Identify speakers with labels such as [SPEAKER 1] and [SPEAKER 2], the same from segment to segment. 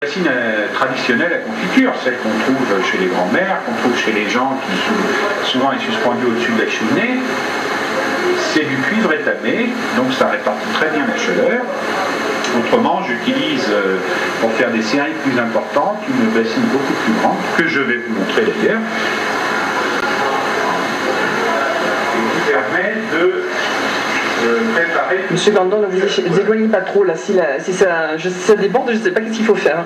[SPEAKER 1] Racine traditionnelle à confiture, celle qu'on trouve chez les grands-mères, qu'on trouve chez les gens qui souvent est suspendue au-dessus de la cheminée, c'est du cuivre étamé, donc ça répartit très bien la chaleur. Autrement, j'utilise, pour faire des séries plus importantes, une bassine beaucoup plus grande, que je vais vous montrer d'ailleurs, qui permet de préparer...
[SPEAKER 2] Monsieur Gandon, ne vous éloignez pas trop là, si ça déborde, je ne sais pas qu'est-ce qu'il faut faire.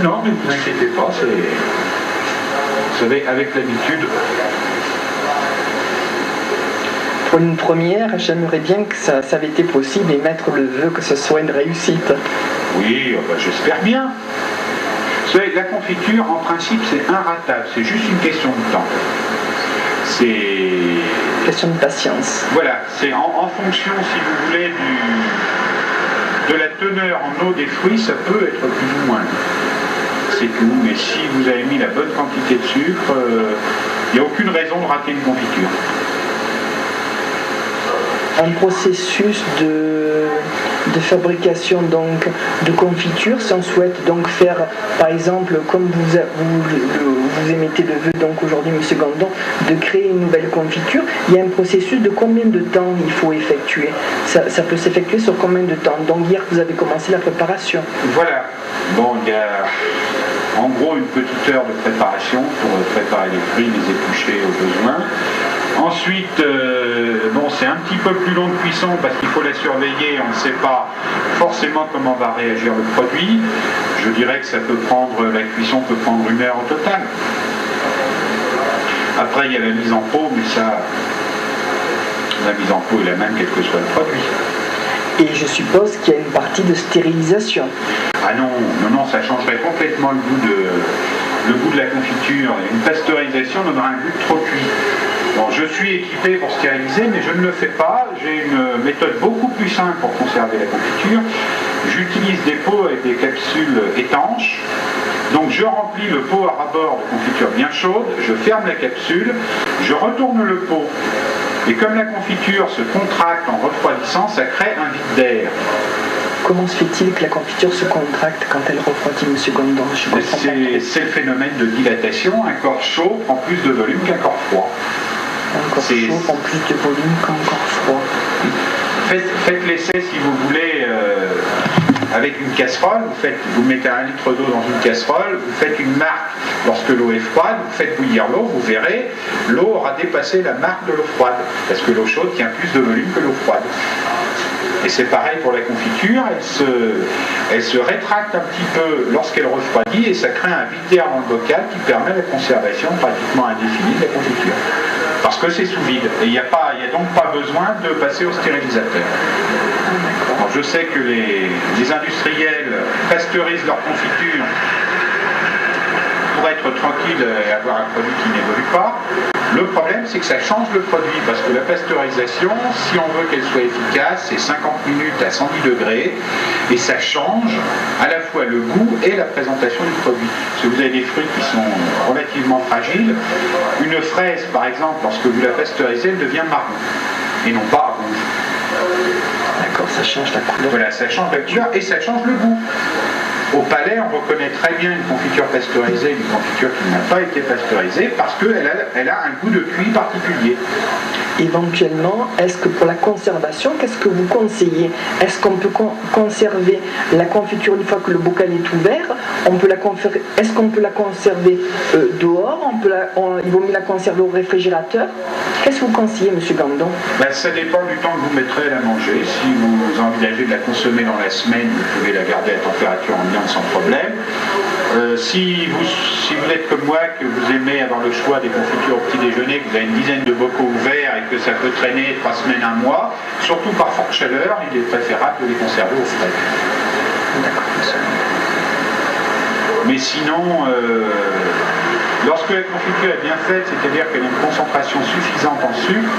[SPEAKER 1] Non, mais vous inquiétez pas, vous savez, avec l'habitude...
[SPEAKER 2] Pour une première, j'aimerais bien que ça avait été possible et mettre le vœu que ce soit une réussite.
[SPEAKER 1] Oui, j'espère bien. Vous savez, la confiture, en principe, c'est inratable, c'est juste une question de temps. C'est...
[SPEAKER 2] question de patience.
[SPEAKER 1] Voilà, c'est en fonction, si vous voulez, de la teneur en eau des fruits, ça peut être plus ou moins. C'est tout, mais si vous avez mis la bonne quantité de sucre, il n'y a aucune raison de rater une confiture.
[SPEAKER 2] Un processus de fabrication donc de confiture, si on souhaite donc faire par exemple comme vous émettez le vœu donc aujourd'hui monsieur Gandon de créer une nouvelle confiture, il y a un processus de combien de temps il faut effectuer, ça peut s'effectuer sur combien de temps? Donc hier vous avez commencé la préparation.
[SPEAKER 1] Voilà, bon il y a en gros une petite heure de préparation pour préparer les fruits, les éplucher au besoin. Ensuite, c'est un petit peu plus long de cuisson parce qu'il faut la surveiller, on ne sait pas forcément comment va réagir le produit. Je dirais que la cuisson peut prendre 1 heure au total. Après, il y a la mise en pot, mais ça, la mise en pot est la même quel que soit le produit.
[SPEAKER 2] Et je suppose qu'il y a une partie de stérilisation.
[SPEAKER 1] Ah non, ça changerait complètement le goût de la confiture. Une pasteurisation donnera un goût trop cuit. Bon, je suis équipé pour stériliser, mais je ne le fais pas. J'ai une méthode beaucoup plus simple pour conserver la confiture. J'utilise des pots avec des capsules étanches. Donc je remplis le pot à ras-bord de confiture bien chaude, je ferme la capsule, je retourne le pot. Et comme la confiture se contracte en refroidissant, ça crée un vide d'air.
[SPEAKER 2] Comment se fait-il que la confiture se contracte quand elle refroidit, M. Gandon?
[SPEAKER 1] C'est le phénomène de dilatation. Un corps chaud prend plus de volume qu'un corps froid.
[SPEAKER 2] Un corps chaud prend plus de volume qu'un corps froid.
[SPEAKER 1] Faites l'essai si vous voulez avec une casserole. Vous mettez 1 litre d'eau dans une casserole, vous faites une marque lorsque l'eau est froide, vous faites bouillir l'eau, vous verrez, l'eau aura dépassé la marque de l'eau froide. Parce que l'eau chaude tient plus de volume que l'eau froide. Et c'est pareil pour la confiture, elle se rétracte un petit peu lorsqu'elle refroidit et ça crée un vide d'air dans le bocal qui permet la conservation pratiquement indéfinie de la confiture. Parce que c'est sous vide et il n'y a donc pas besoin de passer au stérilisateur. Alors je sais que les industriels pasteurisent leur confiture pour être tranquille et avoir un produit qui n'évolue pas. Le problème, c'est que ça change le produit, parce que la pasteurisation, si on veut qu'elle soit efficace, c'est 50 minutes à 110 degrés, et ça change à la fois le goût et la présentation du produit. Parce que vous avez des fruits qui sont relativement fragiles. Une fraise, par exemple, lorsque vous la pasteurisez, elle devient marron, et non pas rouge.
[SPEAKER 2] D'accord, ça change la couleur.
[SPEAKER 1] Voilà, ça change la couleur et ça change le goût. Au palais, on reconnaît très bien une confiture pasteurisée d'une confiture qui n'a pas été pasteurisée parce qu'elle a un goût de cuit particulier.
[SPEAKER 2] Éventuellement, est-ce que pour la conservation, qu'est-ce que vous conseillez? Est-ce qu'on peut conserver la confiture une fois que le bocal est ouvert? Est-ce qu'on peut la conserver dehors? Il vaut mieux la conserver au réfrigérateur? Qu'est-ce que vous conseillez, M. Gandon?
[SPEAKER 1] Ça dépend du temps que vous mettrez à la manger. Si vous envisagez de la consommer dans la semaine, vous pouvez la garder à température ambiante sans problème. Si vous êtes comme moi, que vous aimez avoir le choix des confitures au petit déjeuner, que vous avez une dizaine de bocaux ouverts et que ça peut traîner 3 semaines, 1 mois, surtout par forte chaleur, il est préférable de les conserver au frais.
[SPEAKER 2] D'accord.
[SPEAKER 1] Mais sinon, lorsque la confiture est bien faite, c'est-à-dire qu'elle a une concentration suffisante en sucre,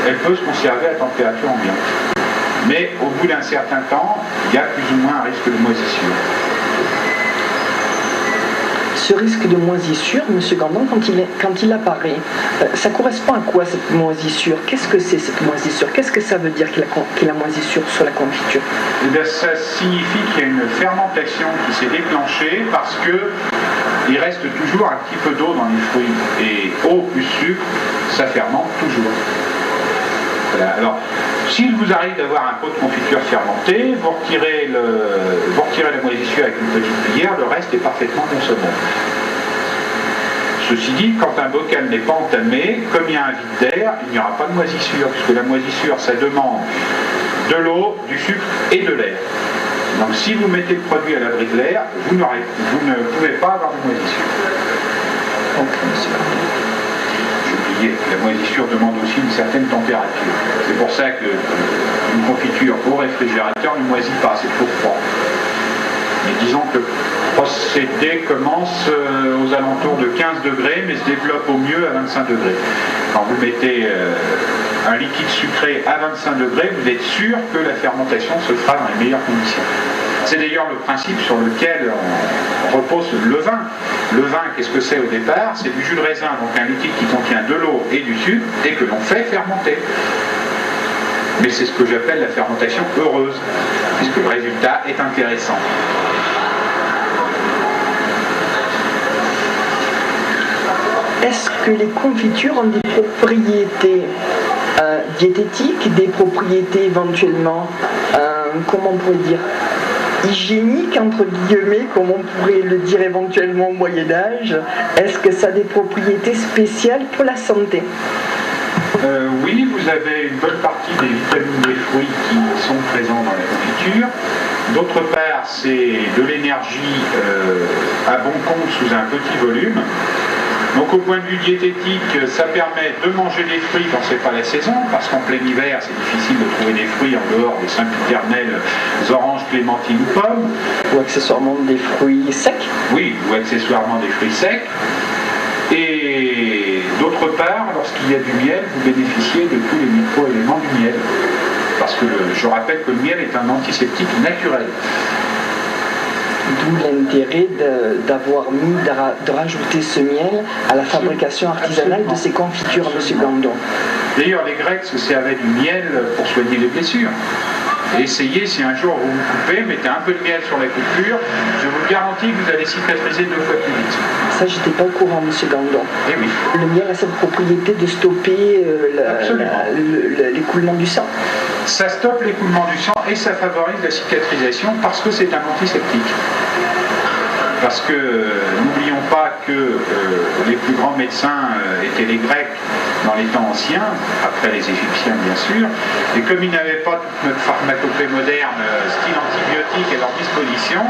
[SPEAKER 1] elle peut se conserver à température ambiante. Mais au bout d'un certain temps, il y a plus ou moins un risque de moisissure.
[SPEAKER 2] M. ce risque de moisissure, M. Gandon, quand il apparaît, ça correspond à quoi cette moisissure? Qu'est-ce que c'est cette moisissure? Qu'est-ce que ça veut dire qu'il y a la moisissure sur la confiture?
[SPEAKER 1] Eh bien, ça signifie qu'il y a une fermentation qui s'est déclenchée parce que il reste toujours un petit peu d'eau dans les fruits. Et eau plus sucre, ça fermente toujours. Voilà. Alors, s'il vous arrive d'avoir un pot de confiture fermenté, vous retirez la moisissure avec une petite cuillère, le reste est parfaitement consommable. Ceci dit, quand un bocal n'est pas entamé, comme il y a un vide d'air, il n'y aura pas de moisissure, puisque la moisissure, ça demande de l'eau, du sucre et de l'air. Donc si vous mettez le produit à l'abri de l'air, vous ne pouvez pas avoir de moisissure. J'ai oublié, la moisissure demande aussi une certaine température. C'est pour ça qu'une confiture au réfrigérateur ne moisit pas, c'est trop froid. Mais disons que le procédé commence aux alentours de 15 degrés, mais se développe au mieux à 25 degrés. Quand vous mettez un liquide sucré à 25 degrés, vous êtes sûr que la fermentation se fera dans les meilleures conditions. C'est d'ailleurs le principe sur lequel repose le vin. Le vin, qu'est-ce que c'est au départ? C'est du jus de raisin, donc un liquide qui contient de l'eau et du sucre, et que l'on fait fermenter. Mais c'est ce que j'appelle la fermentation heureuse, puisque le résultat est intéressant.
[SPEAKER 2] Est-ce que les confitures ont des propriétés diététiques, des propriétés éventuellement, comment on pourrait dire, hygiéniques entre guillemets, comme on pourrait le dire éventuellement au Moyen-Âge? Est-ce que ça a des propriétés spéciales pour la santé?
[SPEAKER 1] Oui, vous avez une bonne partie des vitamines des fruits qui sont présents dans la confiture. D'autre part, c'est de l'énergie à bon compte sous un petit volume. Donc au point de vue diététique, ça permet de manger des fruits quand c'est pas la saison, parce qu'en plein hiver, c'est difficile de trouver des fruits en dehors des sempiternelles oranges, clémentines ou pommes.
[SPEAKER 2] Ou accessoirement des fruits secs.
[SPEAKER 1] Oui, ou accessoirement des fruits secs. Et d'autre part, lorsqu'il y a du miel, vous bénéficiez de tous les micro-éléments du miel. Parce que je rappelle que le miel est un antiseptique naturel.
[SPEAKER 2] D'où l'intérêt de rajouter ce miel à la fabrication artisanale de ces confitures, M. Gandon.
[SPEAKER 1] D'ailleurs, les Grecs se servaient du miel pour soigner les blessures. Essayez, si un jour vous vous coupez, mettez un peu de miel sur la coupure, je vous garantis que vous allez cicatriser 2 fois plus vite.
[SPEAKER 2] Ça, j'étais pas au courant, M. Gandon.
[SPEAKER 1] Eh oui.
[SPEAKER 2] Le miel a cette propriété de stopper l'écoulement du sang.
[SPEAKER 1] Ça stoppe l'écoulement du sang et ça favorise la cicatrisation parce que c'est un antiseptique. Parce que n'oublions pas que les plus grands médecins étaient les Grecs dans les temps anciens, après les Égyptiens bien sûr, et comme ils n'avaient pas toute notre pharmacopée moderne, style antibiotique à leur disposition,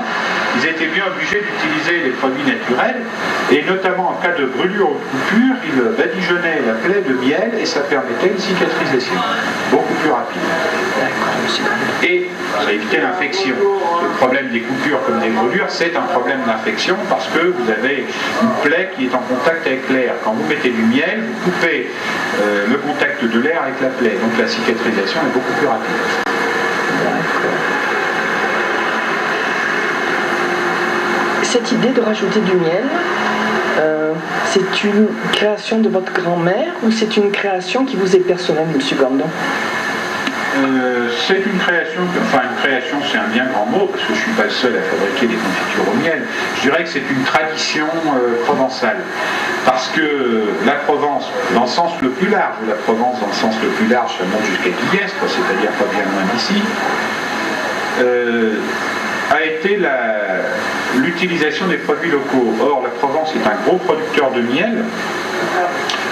[SPEAKER 1] ils étaient bien obligés d'utiliser les produits naturels, et notamment en cas de brûlure ou de coupure, ils badigeonnaient la plaie de miel et ça permettait une cicatrisation beaucoup plus rapide. Et ça évitait l'infection. Le problème des coupures comme des brûlures, c'est un problème d'infection parce que vous avez une plaie qui est en contact avec l'air. Quand vous mettez du miel, vous coupez le contact de l'air avec la plaie. Donc la cicatrisation est beaucoup plus rapide.
[SPEAKER 2] Cette idée de rajouter du miel, c'est une création de votre grand-mère ou c'est une création qui vous est personnelle, M. Gandon?
[SPEAKER 1] C'est une création, c'est un bien grand mot, parce que je ne suis pas le seul à fabriquer des confitures au miel. Je dirais que c'est une tradition provençale. Parce que la Provence, dans le sens le plus large, la Provence dans le sens le plus large, ça monte jusqu'à Guillestre, c'est-à-dire pas bien loin d'ici, a été l'utilisation des produits locaux. Or, la Provence est un gros producteur de miel,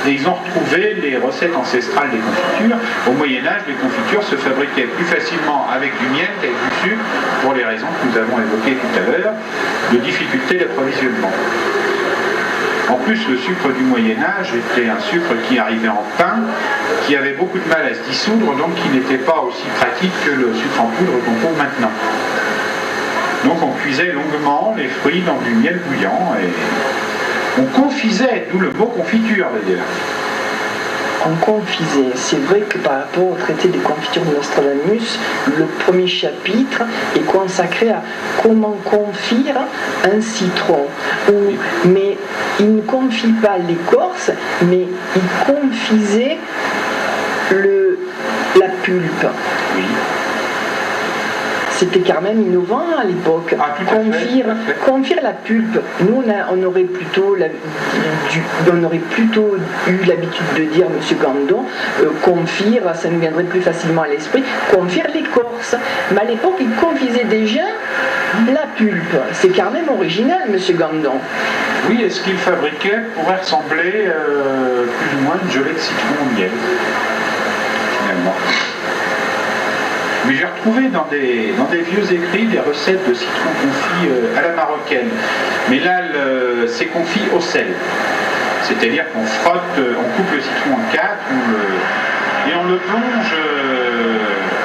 [SPEAKER 1] et ils ont retrouvé les recettes ancestrales des confitures. Au Moyen-Âge, les confitures se fabriquaient plus facilement avec du miel qu'avec du sucre, pour les raisons que nous avons évoquées tout à l'heure, de difficulté d'approvisionnement. En plus, le sucre du Moyen-Âge était un sucre qui arrivait en pain, qui avait beaucoup de mal à se dissoudre, donc qui n'était pas aussi pratique que le sucre en poudre qu'on trouve maintenant. Donc on cuisait longuement les fruits dans du miel bouillant et on confisait, d'où le mot confiture d'ailleurs.
[SPEAKER 2] on confisait. C'est vrai que par rapport au traité des confitures de Nostradamus, le premier chapitre est consacré à comment confire un citron. Mais il ne confie pas l'écorce, mais il confisait la pulpe.
[SPEAKER 1] Oui.
[SPEAKER 2] C'était quand même innovant à l'époque. Confire la pulpe. Nous, on aurait plutôt eu l'habitude de dire, M. Gandon, confire, ça nous viendrait plus facilement à l'esprit, confire l'écorce. Mais à l'époque, il confisait déjà la pulpe. C'est quand même original, M. Gandon.
[SPEAKER 1] Oui, et ce qu'il fabriquait pourrait ressembler plus ou moins à une gelée de citron au miel, finalement. Mais j'ai retrouvé dans des vieux écrits des recettes de citron confit à la marocaine. Mais là, c'est confit au sel. C'est-à-dire qu'on frotte, on coupe le citron en quatre, et on le plonge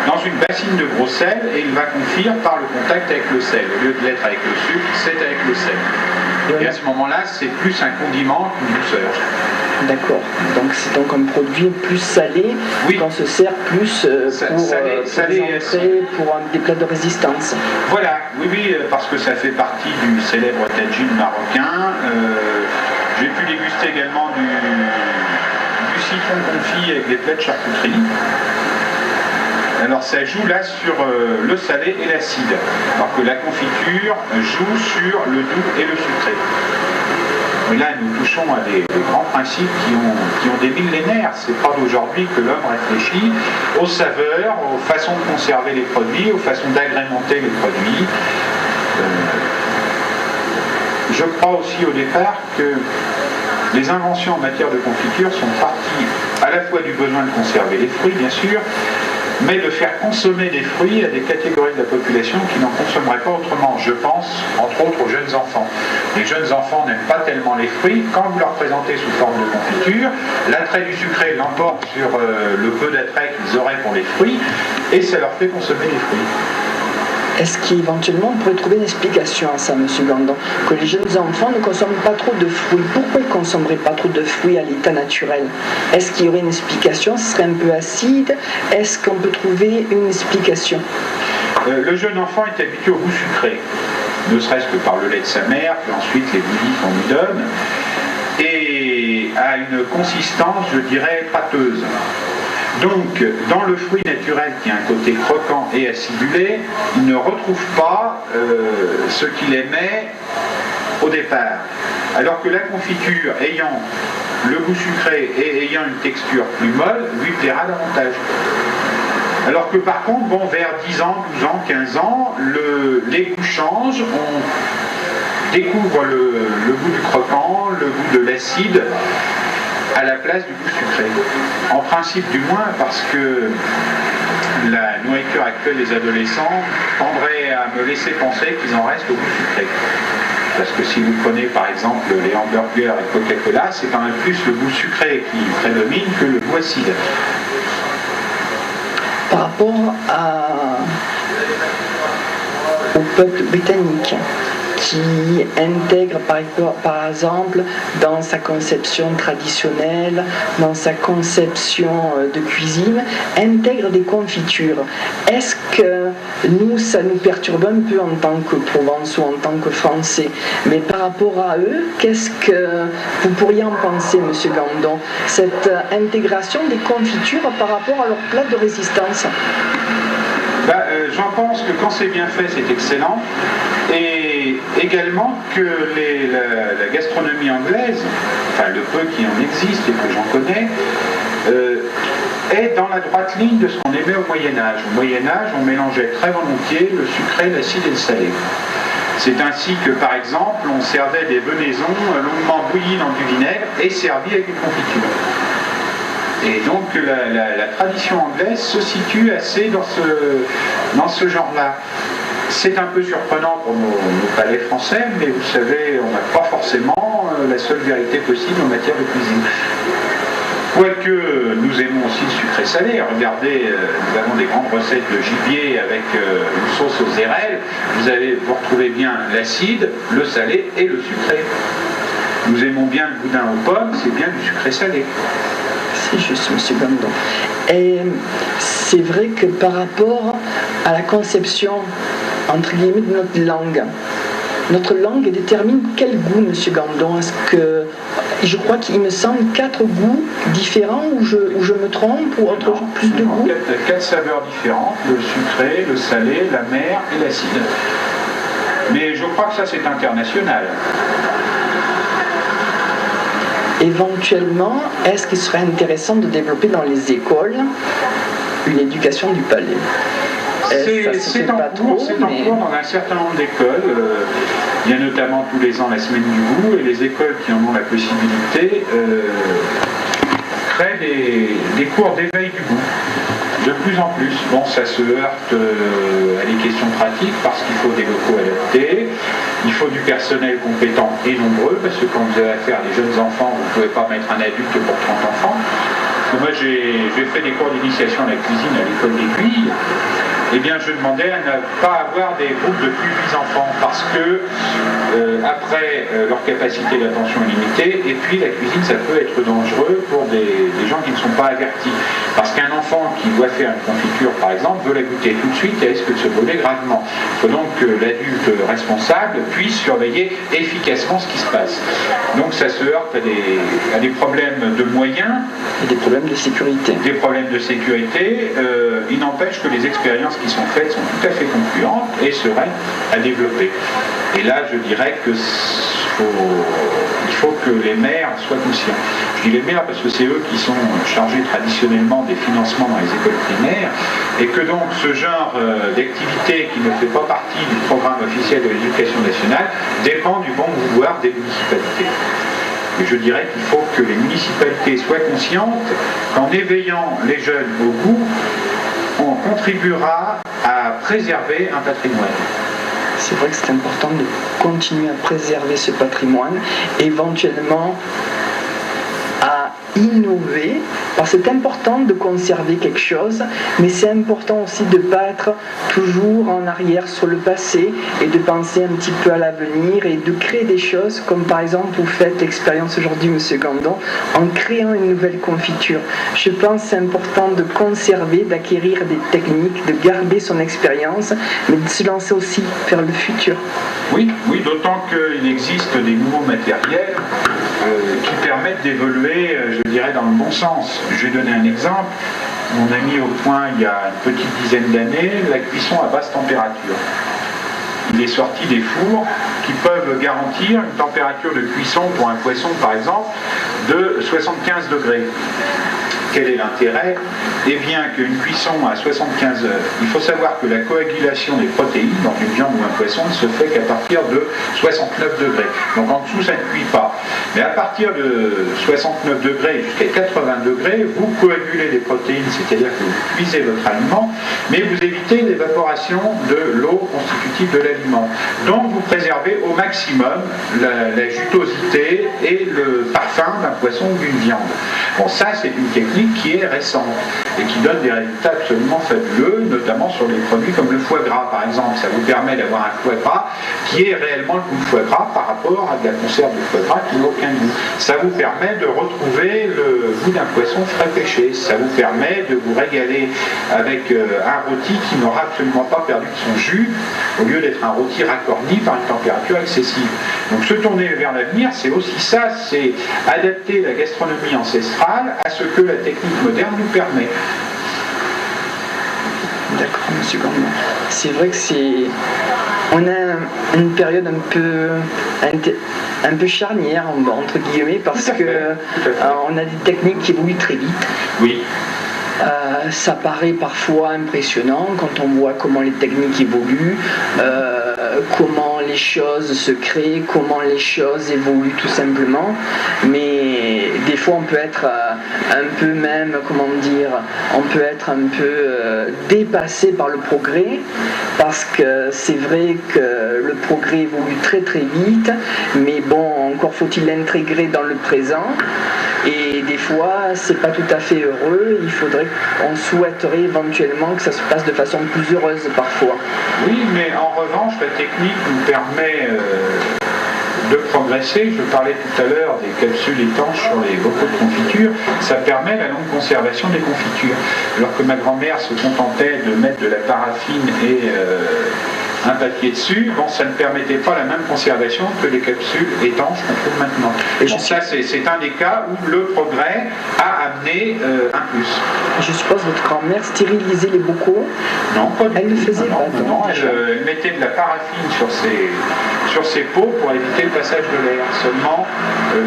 [SPEAKER 1] dans une bassine de gros sel, et il va confire par le contact avec le sel. Au lieu de l'être avec le sucre, c'est avec le sel. Et à ce moment-là, c'est plus un condiment qu'une douceur.
[SPEAKER 2] D'accord. Donc c'est donc un produit plus salé,
[SPEAKER 1] oui.
[SPEAKER 2] Qu'on se sert plus pour des plats de résistance.
[SPEAKER 1] Voilà, oui, parce que ça fait partie du célèbre tagine marocain. J'ai pu déguster également du citron confit avec des plats de charcuterie. Alors ça joue là sur le salé et l'acide, alors que la confiture joue sur le doux et le sucré. Mais là, nous touchons à des grands principes qui ont des millénaires. C'est pas d'aujourd'hui que l'homme réfléchit aux saveurs, aux façons de conserver les produits, aux façons d'agrémenter les produits. Je crois aussi au départ que les inventions en matière de confiture sont parties à la fois du besoin de conserver les fruits, bien sûr, mais de faire consommer des fruits à des catégories de la population qui n'en consommeraient pas autrement. Je pense, entre autres, aux jeunes enfants. Les jeunes enfants n'aiment pas tellement les fruits. Quand vous leur présentez sous forme de confiture, l'attrait du sucré l'emporte sur le peu d'attrait qu'ils auraient pour les fruits, et ça leur fait consommer les fruits.
[SPEAKER 2] Est-ce qu'éventuellement on pourrait trouver une explication à ça, M. Gandon, que les jeunes enfants ne consomment pas trop de fruits? Pourquoi ils ne consommeraient pas trop de fruits à l'état naturel? Est-ce qu'il y aurait une explication? Ce serait un peu acide? Est-ce qu'on peut trouver une explication?
[SPEAKER 1] Le jeune enfant est habitué au goût sucré, ne serait-ce que par le lait de sa mère, puis ensuite les goûts qu'on lui donne, et à une consistance, je dirais, pâteuse. Donc, dans le fruit naturel qui a un côté croquant et acidulé, il ne retrouve pas ce qu'il aimait au départ. Alors que la confiture, ayant le goût sucré et ayant une texture plus molle, lui plaira davantage. Alors que par contre, vers 10 ans, 12 ans, 15 ans, les goûts changent, on découvre le goût du croquant, le goût de l'acide, à la place du goût sucré. En principe du moins, parce que la nourriture actuelle des adolescents tendrait à me laisser penser qu'ils en restent au goût sucré. Parce que si vous prenez par exemple les hamburgers et Coca-Cola, c'est quand même plus le goût sucré qui prédomine que le goût acide.
[SPEAKER 2] Par rapport au peuple britannique, qui intègre par exemple dans sa conception traditionnelle, dans sa conception de cuisine, intègre des confitures. Est-ce que nous, ça nous perturbe un peu en tant que Provençaux, en tant que Français? Mais par rapport à eux, qu'est-ce que vous pourriez en penser, M. Gandon, cette intégration des confitures par rapport à leur plat de résistance?
[SPEAKER 1] J'en pense que quand c'est bien fait, c'est excellent. Et également que la gastronomie anglaise, enfin le peu qui en existe et que j'en connais, est dans la droite ligne de ce qu'on aimait au Moyen-Âge. Au Moyen-Âge, on mélangeait très volontiers le sucré, l'acide et le salé. C'est ainsi que, par exemple, on servait des venaisons longuement bouillies dans du vinaigre et servies avec une confiture. Et donc la tradition anglaise se situe assez dans ce genre-là. C'est un peu surprenant pour nos palais français, mais vous savez, on n'a pas forcément la seule vérité possible en matière de cuisine. Quoique nous aimons aussi le sucré salé. Regardez, nous avons des grandes recettes de gibier avec une sauce aux érelles. Vous retrouvez bien l'acide, le salé et le sucré. Nous aimons bien le boudin aux pommes, c'est bien du sucré salé.
[SPEAKER 2] C'est juste, monsieur Gandon. Et c'est vrai que par rapport à la conception, entre guillemets, de notre langue détermine quel goût, monsieur Gandon. Est-ce que, je crois qu'il me semble 4 goûts différents, ou je me trompe, ou entre plus de goûts?
[SPEAKER 1] 4 saveurs différentes, le sucré, le salé, l'amer et l'acide. Mais je crois que ça c'est international.
[SPEAKER 2] Éventuellement, est-ce qu'il serait intéressant de développer dans les écoles une éducation du palais?
[SPEAKER 1] C'est en cours dans un certain nombre d'écoles. Il y a notamment tous les ans la semaine du goût, et les écoles qui en ont la possibilité créent des cours d'éveil du goût. De plus en plus. Bon, ça se heurte à des questions pratiques parce qu'il faut des locaux adaptés, il faut du personnel compétent et nombreux, parce que quand vous avez affaire à des jeunes enfants, vous ne pouvez pas mettre un adulte pour 30 enfants. Moi, j'ai fait des cours d'initiation à la cuisine à l'école d'Aiguille. Eh bien, je demandais à ne pas avoir des groupes de plus de 10 enfants parce que, après, leur capacité d'attention est limitée, et puis la cuisine, ça peut être dangereux pour des gens qui ne sont pas avertis. Parce qu'un enfant qui doit faire une confiture, par exemple, veut la goûter tout de suite et risque de se brûler gravement. Il faut donc que l'adulte responsable puisse surveiller efficacement ce qui se passe. Donc, ça se heurte à des problèmes de moyens.
[SPEAKER 2] Et des problèmes de sécurité.
[SPEAKER 1] Des problèmes de sécurité. Il n'empêche que les expériences qui sont faites sont tout à fait concluantes et sereines à développer. Et là, je dirais que il faut que les maires soient conscients. Je dis les maires parce que c'est eux qui sont chargés traditionnellement des financements dans les écoles primaires, et que donc ce genre d'activité qui ne fait pas partie du programme officiel de l'éducation nationale dépend du bon vouloir des municipalités. Et je dirais qu'il faut que les municipalités soient conscientes qu'en éveillant les jeunes au goût, on contribuera à préserver un patrimoine.
[SPEAKER 2] C'est vrai que c'est important de continuer à préserver ce patrimoine, éventuellement à innover, parce que c'est important de conserver quelque chose, mais c'est important aussi de ne pas être toujours en arrière sur le passé et de penser un petit peu à l'avenir et de créer des choses, comme par exemple vous faites l'expérience aujourd'hui, monsieur Gandon, en créant une nouvelle confiture. Je pense que c'est important de conserver, d'acquérir des techniques, de garder son expérience, mais de se lancer aussi vers le futur.
[SPEAKER 1] Oui, d'autant qu'il existe des nouveaux matériels qui permettent d'évoluer, je dirais, dans le bon sens. Je vais donner un exemple. On a mis au point, il y a une petite dizaine d'années, la cuisson à basse température. Il est sorti des fours qui peuvent garantir une température de cuisson pour un poisson, par exemple, de 75 degrés. Quel est l'intérêt? Eh bien, qu'une cuisson à 75 heures, il faut savoir que la coagulation des protéines dans une viande ou un poisson ne se fait qu'à partir de 69 degrés. Donc en dessous, ça ne cuit pas. Mais à partir de 69 degrés jusqu'à 80 degrés, vous coagulez les protéines, c'est-à-dire que vous cuisez votre aliment, mais vous évitez l'évaporation de l'eau constitutive de l'aliment. Donc vous préservez au maximum la jutosité et le parfum d'un poisson ou d'une viande. Bon, ça, c'est une technique qui est récente et qui donne des résultats absolument fabuleux, notamment sur les produits comme le foie gras, par exemple. Ça vous permet d'avoir un foie gras qui est réellement le goût de foie gras par rapport à de la conserve de foie gras qui n'a aucun goût. Ça vous permet de retrouver le goût d'un poisson frais pêché. Ça vous permet de vous régaler avec un rôti qui n'aura absolument pas perdu de son jus, au lieu d'être un rôti racorni par une température excessive. Donc se tourner vers l'avenir, c'est aussi ça, c'est adapter la gastronomie ancestrale à ce que la technique moderne nous permet.
[SPEAKER 2] D'accord, monsieur Gandon. C'est vrai que on a une période un peu charnière, entre guillemets, parce que on a des techniques qui évoluent très vite.
[SPEAKER 1] Oui.
[SPEAKER 2] Ça paraît parfois impressionnant quand on voit comment les techniques évoluent, comment les choses se créent, comment les choses évoluent tout simplement. Mais des fois on peut être un peu même, on peut être un peu dépassé par le progrès, parce que c'est vrai que le progrès évolue très très vite, mais bon, encore faut-il l'intégrer dans le présent. Et des fois, c'est pas tout à fait heureux. On souhaiterait éventuellement que ça se passe de façon plus heureuse parfois.
[SPEAKER 1] Oui, mais en revanche, la technique nous permet de progresser. Je parlais tout à l'heure des capsules étanches sur les bocaux de confiture. Ça permet la longue conservation des confitures. Alors que ma grand-mère se contentait de mettre de la paraffine et un papier dessus, bon, ça ne permettait pas la même conservation que les capsules étanches qu'on trouve maintenant. Et donc ça, c'est un des cas où le progrès a amené un plus.
[SPEAKER 2] Je suppose que votre grand-mère stérilisait les bocaux.
[SPEAKER 1] Non, pas du tout.
[SPEAKER 2] Elle le faisait pas.
[SPEAKER 1] Non, elle mettait de la paraffine sur ses pots pour éviter le passage de l'air. Seulement,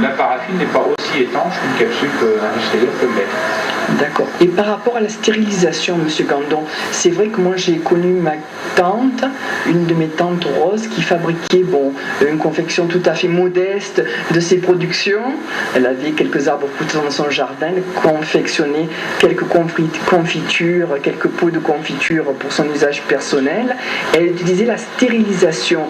[SPEAKER 1] la paraffine n'est pas aussi étanche qu'une capsule industrielle peut l'être.
[SPEAKER 2] D'accord. Et par rapport à la stérilisation, Monsieur Gandon, c'est vrai que moi j'ai connu ma tante, une de mes tantes Rose, qui fabriquait une confection tout à fait modeste de ses productions. Elle avait quelques arbres fruitiers dans son jardin, elle confectionnait quelques confitures, quelques pots de confiture pour son usage personnel. Elle utilisait la stérilisation.